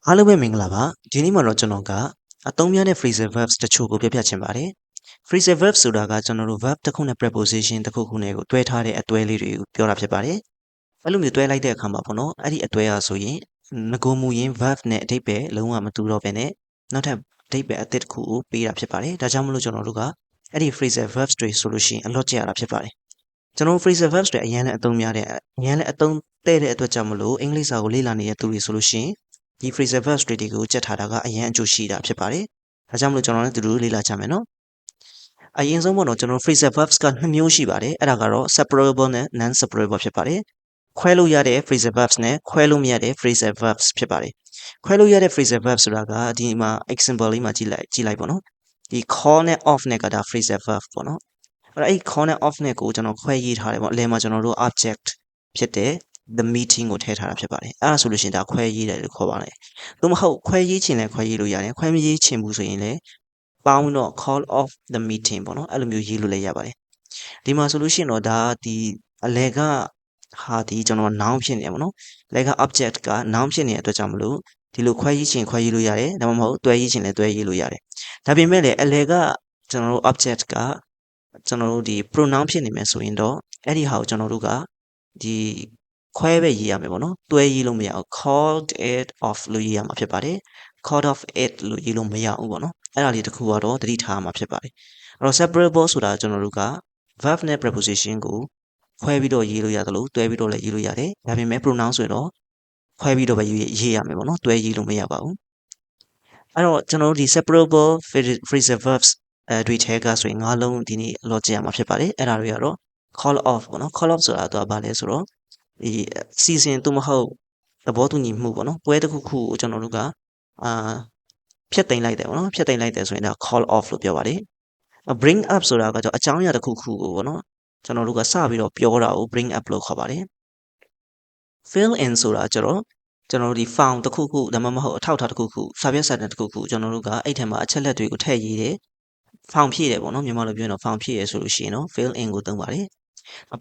အားလုံးပဲမင်္ဂလာပါဒီနေ့မှာတော့ကျွန်တော်ကအသုံးများတဲ့ phrasal verbs တချို့ကိုပြပြချင်ပါတယ် phrasal verbs ဆိုတာကကျွန်တော်တို့ verb တစ်ခုနဲ့ preposition တစ်ခုခုနဲ့ကိုတွဲထားတဲ့အတွဲလေးတွေကိုပြောတာဖြစ်ပါတယ်အဲ့လိုမျိုးတွဲလိုက်တဲ့အခါမှာပေါ့နော်အဲ့ဒီအတွဲအားဆိုရင်ငကိုမူရင်း verb နဲ့အဓိပ္ပာယ်လုံးဝမတူတော့ဘဲနဲ့နောက်ထပ်အဓိပ္ပာယ်အသစ်တစ်ခုကိုပေးတာဖြစ်ပါတယ်ဒါကြောင့်မလို့ကျွန်တော်တို့ကအဲ့ဒီ phrasal verbs တွေဆိုလို့ရှိရင်အလွတ်ကျရတာဖြစ်ပါတယ်ကျွန်တော် phrasal verbs တွေအရင်လည်းအသုံးများတဲ့အရင်လည်းအသုံးတဲ့တဲ့အတွက်ကြောင့်မလို့အင်္ဂလိပ်စာကိုလေ့လာနေတဲ့သူတွေဆိုလို့ရှိရင်ဒီ phrasal verbs တွေကိုကြက်ထားတာကအရင်အကျိုးရှိတာဖြစ်ပါတယ်။ဒါကြောင့်မလို့ကျွန်တော်လည်းသူတို့လေ့လာကြမယ်နော်။အရင်ဆုံးပေါ့နော်ကျွန်တော် phrasal verbs က2မျိုးရှိပါတယ်။အဲ့ဒါကတော့ separable နဲ့ non separable ဖြစ်ပါတယ်။ခွဲလို့ရတဲ့ phrasal verbs နဲ့ခွဲလို့မရတဲ့ phrasal verbs ဖြစ်ပါတယ်။ခွဲလို့ရတဲ့ phrasal verbs ဆိုတာကဒီမှာ example လေးမှာကြည့်လိုက်ပေါ့နော်။ဒီ call နဲ့ off နဲ့ကဒါ phrasal verb ပေါ့နော်။အဲ့ call နဲ့ off နဲ့ကိုကျွန်တော်ခွဲရေးထားတယ်ပေါ့။အလယ်မှာကျွန်တော်တို့ object ဖြစ်တဲ့the meeting ကိုထည့်ထားတာဖြစ်ပါတယ်အဲ့ဒါဆိုလို့ရှိရင်ဒါခွဲရေးတယ်လို့ခေါ်ပါတယ်သို့မဟုတ်ခွဲရေးချင်လည်းခွဲရေးလို့ရတယ်ခွဲမရေးချင်ဘူးဆိုရင်လည်းပေါင်းတော့ call off the meeting ပေါ့နော်အဲ့လိုမျိုးရေးလို့လည်းရပါတယ်ဒီမှာဆိုလို့ရှိရင်တော့ဒါဒီအလယ်ကဟာဒီကျွန်တော် noun ဖြစ်နေတယ်ပေါ့နော်အလယ်က object က noun ဖြစ်နေတဲ့အတွက်ကြောင့်မလို့ဒီလိုခွဲရေးချင်ခွဲရေးလို့ရတယ်ဒါမှမဟုတ်တွဲရေးချင်လည်းတွဲရေးလို့ရတယ်ဒါပေမဲ့လည်းအလယ်ကကျွန်တော်တို့ object ကကျွန်တော်တို့ဒီ pronoun ဖြစ်နေမယ်ဆိုရင်တော့အဲ့ဒီဟာကိုကျွန်တော်တို့ကဒီခွဲပဲရေးရမယ်ပေါ့နော်တွဲရေးလို့မရဘူး called it off လို့ရေးရမှာဖြစ်ပါတယ် called off it လို့ရေးလို့မရဘူးပေါ့နော်အဲ့ဒါလေးတစ်ခုကတော့သတိထားမှာဖြစ်ပါတယ်အဲ့တော့ separable ဆိုတာကျွန်တော်တို့က verb နဲ့ preposition ကိုခွဲပြီးတော့ရေးလို့ရတယ်လို့တွဲပြီးတော့လည်းရေးလို့ရတယ်ဒါပေမဲ့ pronoun ဆိုရင်တော့ခွဲပြီးတော့ပဲရေးရမယ်ပေါ့နော်တွဲရေးလို့မရပါဘူးအဲ့တော့ကျွန်တော်တို့ဒီ separable phrasal verbs တွေထဲကဆိုရင်၅လုံးဒီနေ့လော့ကျရမှာဖြစ်ပါတယ်အဲ့ဒါတွေကတော့ call off ပေါ့နော် call off ဆိုတာတော့ဘာလဲဆိုတော့ဒီစီစဉ်သူမဟုတ်သဘောတူညီမှုပေါ့နော်ပွဲတစ်ခုခုကိုကျွန်တော်တို့ကဖျက်သိမ်းလိုက်တယ်ပေါ့နော်ဖျက်သိမ်းလိုက်တယ်ဆိုရင်ဒါ call off လို့ပြောပါတယ် bring up ဆိုတာကကြောင့်အကြောင်းအရာတစ်ခုခုကိုပေါ့နော်ကျွန်တော်တို့ကစပြီးတော့ပြောတာကို bring up လို့ခေါ်ပါတယ် fill in ဆိုတာကျတော့ကျွန်တော်တို့ဒီ found တစ်ခုခုဒါမှမဟုတ်အထောက်အထားတစ်ခုခုစာပြစာတမ်းတစ်ခုခုကျွန်တော်တို့ကအဲ့ထဲမှာအချက်လက်တွေကိုထည့်ရေးတယ် found ဖြည့်တယ်ပေါ့နော်မြန်မာလိုပြောရင်တော့ found ဖြည့်ရဆိုလို့ရှိရင်တော့ fill in ကိုသုံးပါတယ်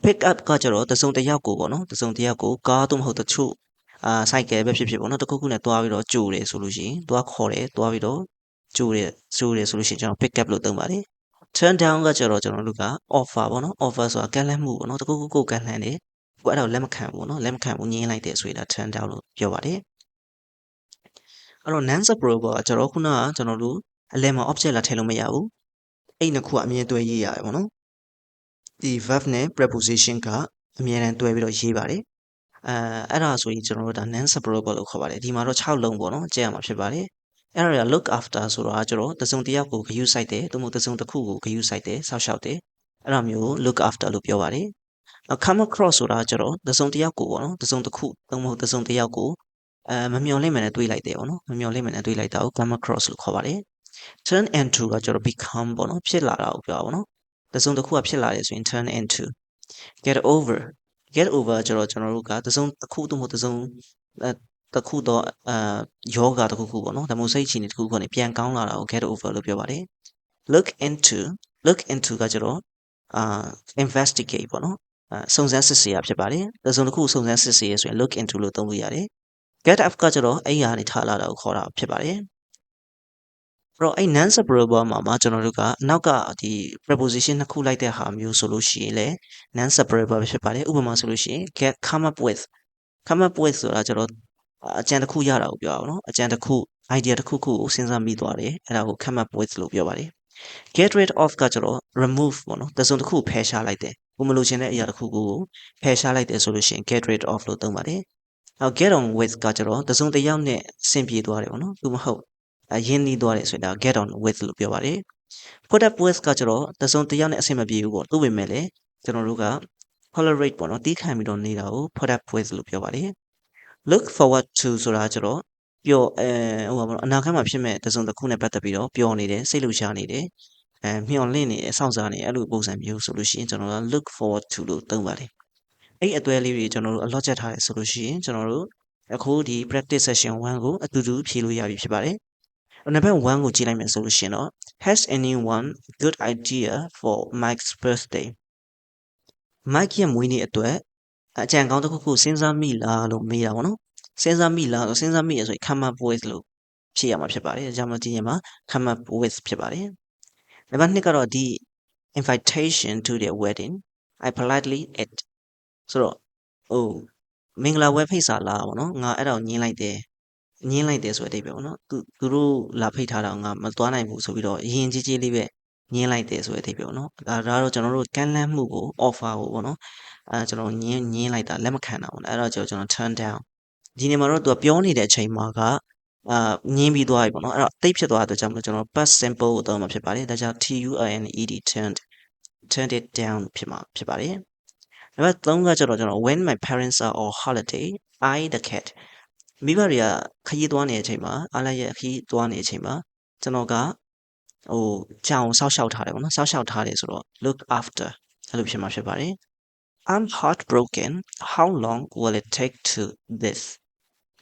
pick up ကကျတော့တစုံတစ်ယောက်ကိုပေါ့နော်တစုံတစ်ယောက်ကိုကားတော့မဟုတ်တချို့စိုက်ကယ်ပဲဖြစ်ဖြစ်ပေါ့နော်တခုခုနဲ့တွားပြီးတော့ကြိုတယ်ဆိုလို့ရှိရင်တွားခေါ်တယ်တွားပြီးတော့ကြိုတယ်ဆိုလို့ရှိရင်ကျွန်တော် pick up လို့သုံးပါတယ် turn down ကကျတော့ကျွန်တော်တို့က offer ပေါ့နော် offer ဆိုတာကမ်းလှမ်းမှုပေါ့နော်တခုခုကိုကမ်းလှမ်းတယ်ကိုအဲ့ဒါကိုလက်မခံဘူးနော်လက်မခံဘူးညင်းလိုက်တယ်ဆိုရင်ဒါ turn down လို့ပြောပါတယ်အဲ့တော့ non separable ကကျတော့ခုနကကျွန်တော်တို့အလယ်မှာ object လာထည့်လို့မရဘူးအဲ့နှစ်ခုကအမြဲတွဲရေးရတယ်ပေါ့နော်ဒီ verb နဲ့ preposition ကအမြဲတမ်းတွဲပြီးတော့ရေးပါတယ်အဲ့ဒါဆိုရင်ကျွန်တော်တို့ဒါ non separable လို့ခေါ်ပါတယ်ဒီမှာတော့6လုံးပေါ့နော်ကျဲရမှာဖြစ်ပါတယ်အဲ့ဒါက look after ဆိုတာကျတော့တစုံတစ်ယောက်ကိုဂရုစိုက်တယ်သို့မဟုတ်တစုံတစ်ခုကိုဂရုစိုက်တယ်စောင့်ရှောက်တယ်အဲ့ဒါမျိုး look after လို့ပြောပါတယ် come across ဆိုတာကျတော့တစုံတစ်ယောက်ကိုပေါ့နော်တစုံတစ်ခုသို့မဟုတ်တစုံတစ်ယောက်ကိုမမျှော်လင့်မှန်းနဲ့တွေးလိုက်တယ်ပေါ့နော်မမျှော်လင့်မှန်းနဲ့တွေးလိုက်တာကို come across လို့ခေါ်ပါတယ် turn into ကကျတော့ become ပေါ့နော်ဖြစ်လာတာကိုပြောတာပေါ့နော်တစုံတစ်ခုကဖြစ်လာတယ်ဆိုရင် turn into get over ကျတော့ကျွန်တော်တို့ကတစုံတစ်ခုသို့မဟုတ်တစုံတစ်ခုတော့ယောဂတစ်ခုခုပေါ့နော်ဒါမှမဟုတ်စိတ်ချနေတစ်ခုခုကနေပြန်ကောင်းလာတာကို get over လို့ပြောပါတယ် look into ကကျတော့investigate ပေါ့နော်စုံစမ်းစစ်ဆေးရဖြစ်ပါတယ်တစုံတစ်ခုစုံစမ်းစစ်ဆေးရဆိုရင် look into လို့သုံးလို့ရတယ် get up ကကျတော့အဲ့ဟာနေထားလာတာကိုခေါ်တာဖြစ်ပါတယ်အဲ့တော့အဲ့ non separable မှာကျွန်တော်တို့ကနောက်ကဒီ preposition နှစ်ခုလိုက်တဲ့ဟာမျိုးဆိုလို့ရှိရင်လည်း non separable ဖြစ်ပါတယ်ဥပမာဆိုလို့ရှိရင် get come up with ဆိုတာကျတော့အကြံတစ်ခုရတာကိုပြောတာပေါ့နော်အကြံတစ်ခု idea တစ်ခုခုကိုစဉ်းစားမိသွားတယ်အဲ့ဒါကို come up with လို့ပြောပါတယ် get rid of ကကျတော့ remove ပေါ့နော်တစုံတစ်ခုဖယ်ရှားလိုက်တယ်ကိုမလို့ချင်တဲ့အရာတစ်ခုကိုဖယ်ရှားလိုက်တယ်ဆိုလို့ရှိရင် get rid of လို့သုံးပါတယ်နောက် get on with ကကျတော့တစုံတစ်ယောက်နဲ့ဆင်ပြေသွားတယ်ပေါ့နော်သူမဟုတ်ရင်းနှီးသွားတယ်ဆိုရင်ဒါ get on with လို့ပြောပါတယ် put up with ကကျတော့တစုံတစ်ယောက်နဲ့အဆင်မပြေဘူးပေါ့သို့ပေမဲ့လည်းကျွန်တော်တို့က tolerate ပေါ့နော်တီးခံပြီးတော့နေတာကို put up with လို့ပြောပါတယ် look forward to ဆိုတာကျတော့ပျော်ဟိုပါပေါ့အနာဂတ်မှာဖြစ်မဲ့တစုံတစ်ခုနဲ့ပတ်သက်ပြီးတော့ပျော်နေတယ်စိတ်လှုပ်ရှားနေတယ်မျှော်လင့်နေတယ်စောင့်စားနေအဲ့လိုပုံစံမျိုးဆိုလို့ရှိရင်ကျွန်တော်က look forward to လို့သုံးပါတယ်အဲ့အသွဲလေးတွေကျွန်တော်တို့အလော့ချက်ထားတယ်ဆိုလို့ရှိရင်ကျွန်တော်တို့အခုဒီ practice session 1ကိုအတူတူဖြေလို့ရပြီဖြစ်ပါတယ်နံပါတ်1ကိုကြည့်လိုက်မယ်ဆိုလို့ရှိရင်တော့ has anyone good idea for Mike's birthday Mike ရဲ့မွေးနေ့အတွက်အကြံကောင်းတစ်ခုခုစဉ်းစားမိလားလို့မေးတာပေါ့နော် စဉ်းစားမိလားဆိုစဉ်းစားမိရဆိုရင် come up with လို့ဖြည့်ရမှာဖြစ်ပါတယ်ဒါကြောင့်မလို့ဒီနေရာမှာ come up with ဖြစ်ပါတယ်နံပါတ်2ကတော့ဒီ invitation to their wedding I politely ate ဆိုတော့ဟိုမင်္ဂလာပွဲဖိတ်စာလားပေါ့နော်ငါအဲ့ဒါကိုညင်းလိုက်တယ်ဆိုတဲ့အဓိပ္ပာယ်ပေါ့နော်သူတို့လာဖိတ်ထားတာငါမသွားနိုင်ဘူးဆိုပြီးတော့ယဉ်ကြီးလေးပဲညင်းလိုက်တယ်ဆိုတဲ့အဓိပ္ပာယ်ပေါ့နော်ဒါတော့ကျွန်တော်တို့ကမ်းလှမ်းမှုကို offer ကိုပေါ့နော်ကျွန်တော်ညင်းလိုက်တာလက်မခံတာပေါ့နော်အဲ့တော့ကျွန်တော် turn down ဒီနေရာမှာတော့သူကပြောနေတဲ့အချိန်မှာကညင်းပြီးသွားပြီပေါ့နော်အဲ့တော့တိတ်ဖြစ်သွားတဲ့အတွက်ကြောင့်မလို့ကျွန်တော် past simple ကိုသုံးမှာဖြစ်ပါတယ်ဒါကြောင့် turned it down ဖြစ်ပါတယ်နံပါတ်3ကကျတော့ကျွန်တော် when my parents are on holiday I the cat မိဘတွေကခရီးသွားနေတဲ့အချိန်မှာအားလိုက်ရဲ့ခရီးသွားနေတဲ့အချိန်မှာကျွန်တော်ကကြောင်ဆောက်ရှောက်ထားတယ်ပေါ့နော်ဆောက်ရှောက်ထားတယ်ဆိုတော့ look after အဲ့လိုဖြစ်မှာဖြစ်ပါတယ် I'm heartbroken how long will it take to this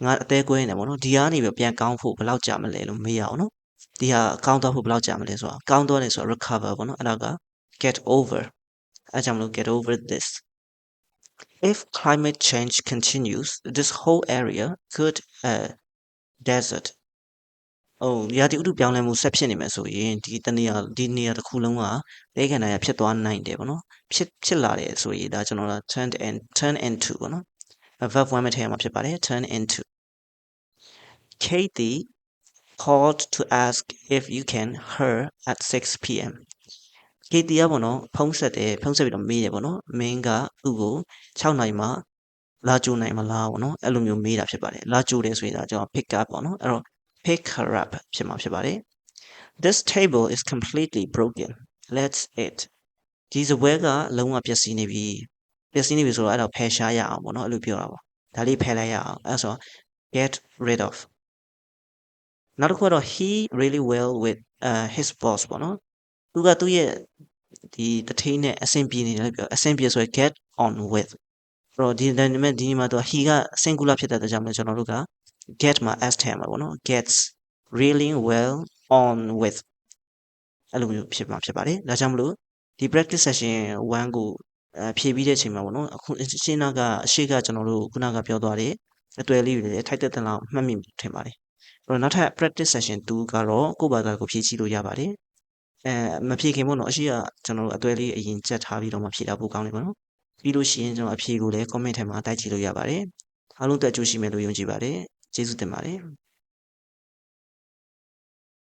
ငါအသေးကွဲနေတယ်ပေါ့နော်ဒီကနေပြီးပြန်ကောင်းဖို့ဘယ်လောက်ကြာမလဲလို့မေးရအောင်နော်ဒီဟာကောင်းသွားဖို့ဘယ်လောက်ကြာမလဲဆိုတာကောင်းသွားတယ်ဆိုတာ recover ပေါ့နော်အဲ့ဒါက get over အဲ့ကြောင့်မလို့ get over this if climate change continues this whole area could desert ရာသီဥတုပြောင်းလဲမှုဆက်ဖြစ်နေမယ်ဆိုရင်ဒီနေရာတစ်ခုလုံးကတဲခန္ဓာရဖြစ်သွားနိုင်တယ်ပေါ့နော်ဖြစ်လာတယ်ဆိုရင်ဒါကျွန်တော်က turn into ပေါ့နော် verb 1မှာထည့်ရမှာဖြစ်ပါတယ် turn into Katie called to ask if you can her at 6 p.m. Katie ကပေါ့နော်ဖုန်းဆက်ပြီးတော့မေးတယ်ပေါ့နော်မင်းကသူ့ကို6နာရီမှလာကြိုနိုင်မလားပေါ့နော်အဲ့လိုမျိုးမေးတာဖြစ်ပါတယ်လာကြိုတယ်ဆိုရင်ဒါကျွန်တော် pick up ပေါ့နော်အဲ့တော့ pick her up ဖြစ်မှာဖြစ်ပါတယ် This table is completely broken let's eat ဒီစပွဲကလုံးဝပျက်စီးနေပြီဆိုတော့အဲ့တော့ဖယ်ရှားရအောင်ပေါ့နော်အဲ့လိုပြောတာပေါ့ဒါလေးဖယ်လိုက်ရအောင်အဲ့ဆို get rid of နောက်တစ်ခုကတော့ he really well with his boss ပေါ့နော်သူကသူ့ရဲ့ဒီတထိန်းနဲ့အဆင်ပြေနေတယ်ပြောအဆင်ပြေဆိုရင် get on with အဲ့တော့ဒီမှာတော့ he က singular ဖြစ်တဲ့အတွက်ကြောင့်ကျွန်တော်တို့က get မှာ s ထည့်ရမှာပေါ့နော် gets really well on with အဲ့လိုမျိုးဖြစ်မှာဖြစ်ပါတယ်ဒါကြောင့်မလို့ဒီ practice session 1ကိုဖြည့်ပြီးတဲ့အချိန်မှာပေါ့နော်အခုရှင်းကအရှိကကျွန်တော်တို့ခုနကပြောသွားတဲ့အတွေ့အလေးတွေလည်းထိုက်တဲ့တန်လောက်မှတ်မိထင်ပါတယ်အဲ့တော့နောက်ထပ် practice session 2ကတော့ကိုယ့်ဘာသာကိုဖြည့်ကြည့်လို့ရပါတယ်မဖြည့်ခင်ပေါ့နော်အရှိကကျွန်တော်တို့အတွေ့အလေးအရင်ချက်ထားပြီးတော့မှဖြည့်တာပိုကောင်းတယ်ပေါ့နော်ပြီးလို့ရှိရင်ကျွန်တော်အဖြေကိုလည်း comment ထဲမှာတိုက်ကြည့်လို့ရပါတယ်အားလုံးတက်ကြိုးရှိမယ်လို့ယုံကြည်ပါတယ်ကျေးဇူးတင်ပါတယ်